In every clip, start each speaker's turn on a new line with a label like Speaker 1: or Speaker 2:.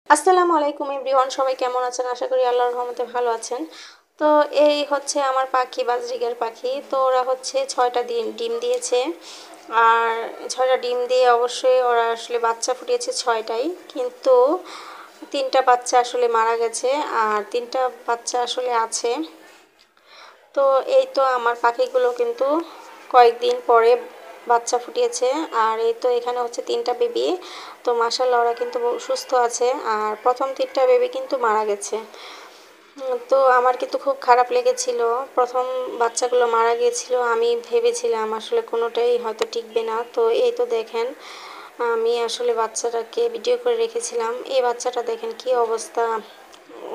Speaker 1: আসসালামু আলাইকুম এভরিওয়ান, সবাই কেমন আছেন? আশা করি আল্লাহর রহমতে ভালো আছেন। তো এই হচ্ছে আমার পাখি, বাজরিগার পাখি। তো ওরা হচ্ছে 6টা ডিম দিয়েছে। আর 6টা ডিম দিয়ে অবশ্যই ওরা আসলে বাচ্চা ফুটিয়েছে 6টাই, কিন্তু 3টা বাচ্চা আসলে মারা গেছে আর 3টা বাচ্চা আসলে আছে। তো এই তো আমার পাখিগুলো কিন্তু কয়েকদিন পরে বাচ্চা ফুটিয়েছে। আর এই তো এখানে হচ্ছে 3টা বেবি। তো মাশাআল্লাহ ওরা কিন্তু সুস্থ আছে। আর প্রথম 3টা বেবি কিন্তু মারা গেছে। তো আমার কিন্তু খুব খারাপ লেগেছিল, প্রথম বাচ্চাগুলো মারা গিয়েছিল। আমি ভেবেছিলাম আসলে কোনোটাই হয়তো টিকবে না। তো এই তো দেখেন, আমি আসলে বাচ্চাটাকে ভিডিও করে রেখেছিলাম। এই বাচ্চাটা দেখেন কি অবস্থা,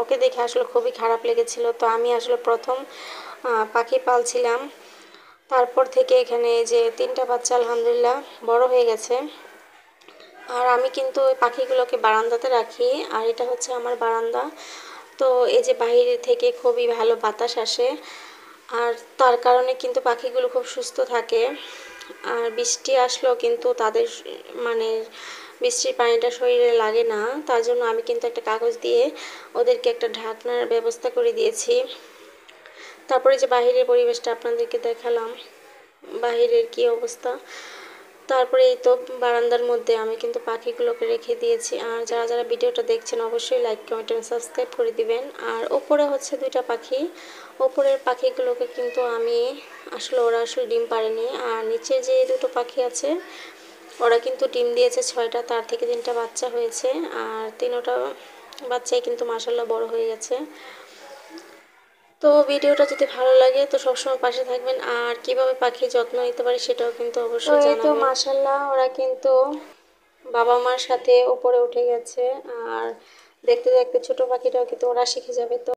Speaker 1: ওকে দেখে আসলে খুবই খারাপ লেগেছিল। তো আমি আসলে প্রথম পাখি পালছিলাম, তারপর থেকে এখানে এই যে 3টা বাচ্চা আলহামদুলিল্লাহ বড় হয়ে গেছে। আর আমি কিন্তু ওই পাখিগুলোকে বারান্দাতে রাখি। আর এটা হচ্ছে আমার বারান্দা। তো এই যে বাইরে থেকে খুবই ভালো বাতাস আসে, আর তার কারণে কিন্তু পাখিগুলো খুব সুস্থ থাকে। আর বৃষ্টি আসলেও কিন্তু তাদের মানে বৃষ্টির পানিটা শরীরে লাগে না। তার জন্য আমি কিন্তু একটা কাগজ দিয়ে ওদেরকে একটা ঢাকনার ব্যবস্থা করে দিয়েছি। তারপরে যে বাহিরের পরিবেশটা আপনাদেরকে দেখালাম, বাহিরের কি অবস্থা। তারপরে এই তো বারান্দার মধ্যে আমি কিন্তু পাখিগুলোকে রেখে দিয়েছি। আর যারা যারা ভিডিওটা দেখছেন অবশ্যই লাইক, কমেন্ট এবং সাবস্ক্রাইব করে দিবেন। আর ওপরে হচ্ছে 2টা পাখি, ওপরের পাখিগুলোকে কিন্তু আমি আসলে ওরা আসলে ডিম পাড়েনি। আর নিচে যে 2টো পাখি আছে ওরা কিন্তু ডিম দিয়েছে 6টা, তার থেকে 3টা বাচ্চা হয়েছে। আর 3টা বাচ্চাই কিন্তু মাশাআল্লাহ বড় হয়ে গেছে। তো ভিডিওটা যদি ভালো লাগে তো সবসময় পাশে থাকবেন। আর কিভাবে পাখির যত্ন নিতে পারি সেটাও কিন্তু অবশ্যই জানাবেন। তো মাশাআল্লাহ ওরা কিন্তু বাবা মার সাথে উপরে উঠে গেছে। আর দেখতে দেখতে ছোট পাখিটাও কিন্তু ওরা শিখে যাবে। তো